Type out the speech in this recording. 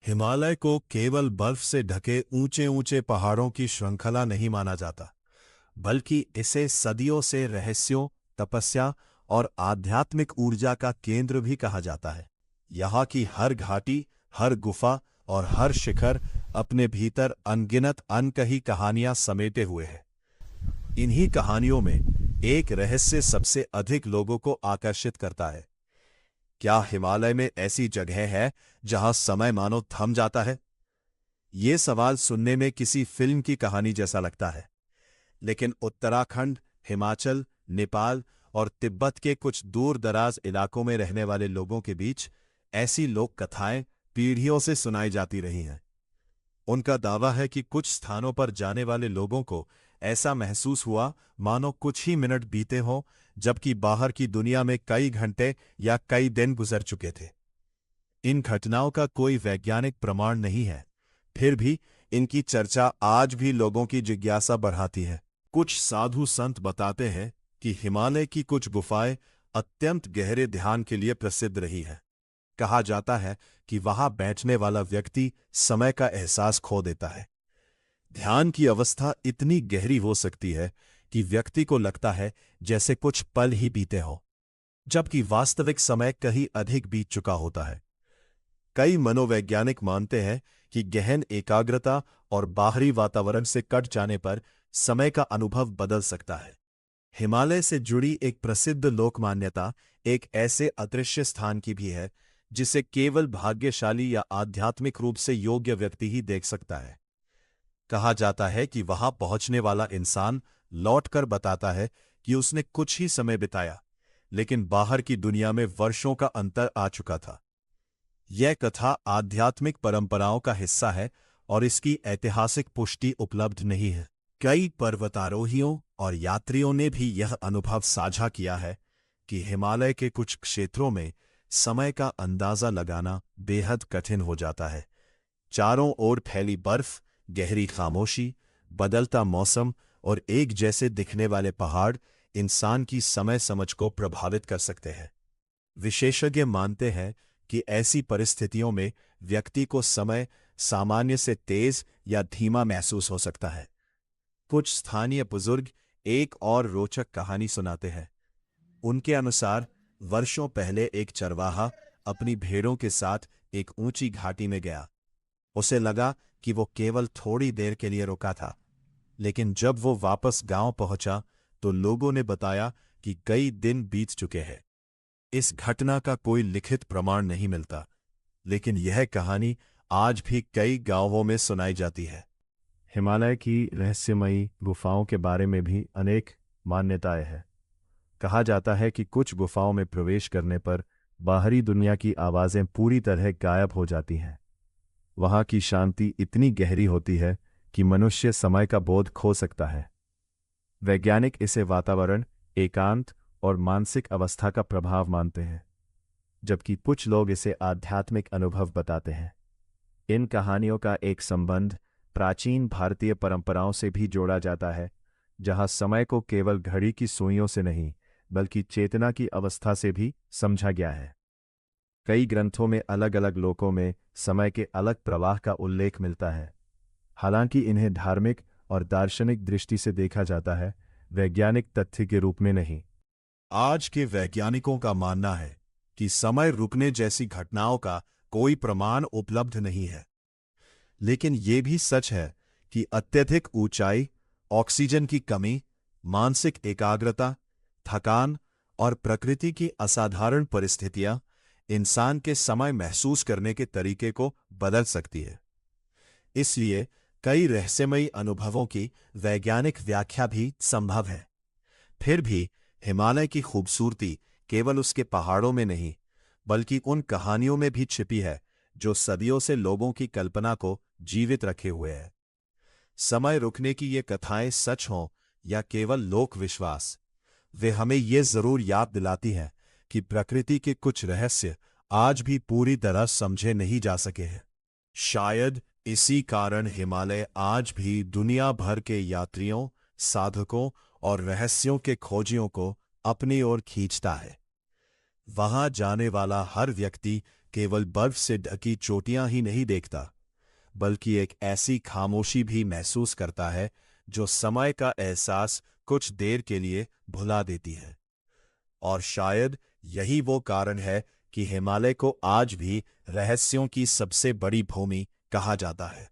हिमालय को केवल बर्फ से ढके ऊंचे ऊंचे पहाड़ों की श्रृंखला नहीं माना जाता, बल्कि इसे सदियों से रहस्यों, तपस्या और आध्यात्मिक ऊर्जा का केंद्र भी कहा जाता है। यहाँ की हर घाटी, हर गुफा और हर शिखर अपने भीतर अनगिनत अनकही कहानियां समेटे हुए है। इन्हीं कहानियों में एक रहस्य सबसे अधिक लोगों को आकर्षित करता है। क्या हिमालय में ऐसी जगह है जहां समय मानो थम जाता है? ये सवाल सुनने में किसी फिल्म की कहानी जैसा लगता है, लेकिन उत्तराखंड, हिमाचल, नेपाल और तिब्बत के कुछ दूर दराज इलाकों में रहने वाले लोगों के बीच ऐसी लोक कथाएं पीढ़ियों से सुनाई जाती रही हैं। उनका दावा है कि कुछ स्थानों पर जाने वाले लोगों को ऐसा महसूस हुआ मानो कुछ ही मिनट बीते हों, जबकि बाहर की दुनिया में कई घंटे या कई दिन गुजर चुके थे। इन घटनाओं का कोई वैज्ञानिक प्रमाण नहीं है, फिर भी इनकी चर्चा आज भी लोगों की जिज्ञासा बढ़ाती है। कुछ साधु संत बताते हैं कि हिमालय की कुछ गुफाएं अत्यंत गहरे ध्यान के लिए प्रसिद्ध रही है। कहा जाता है कि वहां बैठने वाला व्यक्ति समय का एहसास खो देता है। ध्यान की अवस्था इतनी गहरी हो सकती है कि व्यक्ति को लगता है जैसे कुछ पल ही बीते हों, जबकि वास्तविक समय कहीं अधिक बीत चुका होता है। कई मनोवैज्ञानिक मानते हैं कि गहन एकाग्रता और बाहरी वातावरण से कट जाने पर समय का अनुभव बदल सकता है। हिमालय से जुड़ी एक प्रसिद्ध लोक मान्यता एक ऐसे अदृश्य स्थान की भी है जिसे केवल भाग्यशाली या आध्यात्मिक रूप से योग्य व्यक्ति ही देख सकता है। कहा जाता है कि वहां पहुंचने वाला इंसान लौटकर बताता है कि उसने कुछ ही समय बिताया, लेकिन बाहर की दुनिया में वर्षों का अंतर आ चुका था। यह कथा आध्यात्मिक परंपराओं का हिस्सा है और इसकी ऐतिहासिक पुष्टि उपलब्ध नहीं है। कई पर्वतारोहियों और यात्रियों ने भी यह अनुभव साझा किया है कि हिमालय के कुछ क्षेत्रों में समय का अंदाजा लगाना बेहद कठिन हो जाता है। चारों ओर फैली बर्फ, गहरी खामोशी, बदलता मौसम और एक जैसे दिखने वाले पहाड़ इंसान की समय समझ को प्रभावित कर सकते हैं। विशेषज्ञ मानते हैं कि ऐसी परिस्थितियों में व्यक्ति को समय सामान्य से तेज या धीमा महसूस हो सकता है। कुछ स्थानीय बुजुर्ग एक और रोचक कहानी सुनाते हैं। उनके अनुसार वर्षों पहले एक चरवाहा अपनी भेड़ों के साथ एक ऊंची घाटी में गया। उसे लगा कि वो केवल थोड़ी देर के लिए रुका था, लेकिन जब वो वापस गांव पहुंचा तो लोगों ने बताया कि कई दिन बीत चुके हैं। इस घटना का कोई लिखित प्रमाण नहीं मिलता, लेकिन यह कहानी आज भी कई गांवों में सुनाई जाती है। हिमालय की रहस्यमयी गुफाओं के बारे में भी अनेक मान्यताएं हैं। कहा जाता है कि कुछ गुफाओं में प्रवेश करने पर बाहरी दुनिया की आवाजें पूरी तरह गायब हो जाती हैं। वहां की शांति इतनी गहरी होती है कि मनुष्य समय का बोध खो सकता है। वैज्ञानिक इसे वातावरण, एकांत और मानसिक अवस्था का प्रभाव मानते हैं, जबकि कुछ लोग इसे आध्यात्मिक अनुभव बताते हैं। इन कहानियों का एक संबंध प्राचीन भारतीय परंपराओं से भी जोड़ा जाता है, जहां समय को केवल घड़ी की सुइयों से नहीं, बल्कि चेतना की अवस्था से भी समझा गया है। कई ग्रंथों में अलग अलग लोकों में समय के अलग प्रवाह का उल्लेख मिलता है। हालांकि इन्हें धार्मिक और दार्शनिक दृष्टि से देखा जाता है, वैज्ञानिक तथ्य के रूप में नहीं। आज के वैज्ञानिकों का मानना है कि समय रुकने जैसी घटनाओं का कोई प्रमाण उपलब्ध नहीं है, लेकिन ये भी सच है कि अत्यधिक ऊंचाई, ऑक्सीजन की कमी, मानसिक एकाग्रता, थकान और प्रकृति की असाधारण परिस्थितियां इंसान के समय महसूस करने के तरीके को बदल सकती है। इसलिए कई रहस्यमयी अनुभवों की वैज्ञानिक व्याख्या भी संभव है। फिर भी हिमालय की खूबसूरती केवल उसके पहाड़ों में नहीं, बल्कि उन कहानियों में भी छिपी है जो सदियों से लोगों की कल्पना को जीवित रखे हुए है। समय रुकने की ये कथाएं सच हों या केवल लोक विश्वास, वे हमें ये जरूर याद दिलाती हैं कि प्रकृति के कुछ रहस्य आज भी पूरी तरह समझे नहीं जा सके हैं। शायद इसी कारण हिमालय आज भी दुनिया भर के यात्रियों, साधकों और रहस्यों के खोजियों को अपनी ओर खींचता है। वहां जाने वाला हर व्यक्ति केवल बर्फ से ढकी चोटियां ही नहीं देखता, बल्कि एक ऐसी खामोशी भी महसूस करता है जो समय का एहसास कुछ देर के लिए भुला देती है। और शायद यही वो कारण है कि हिमालय को आज भी रहस्यों की सबसे बड़ी भूमि कहा जाता है।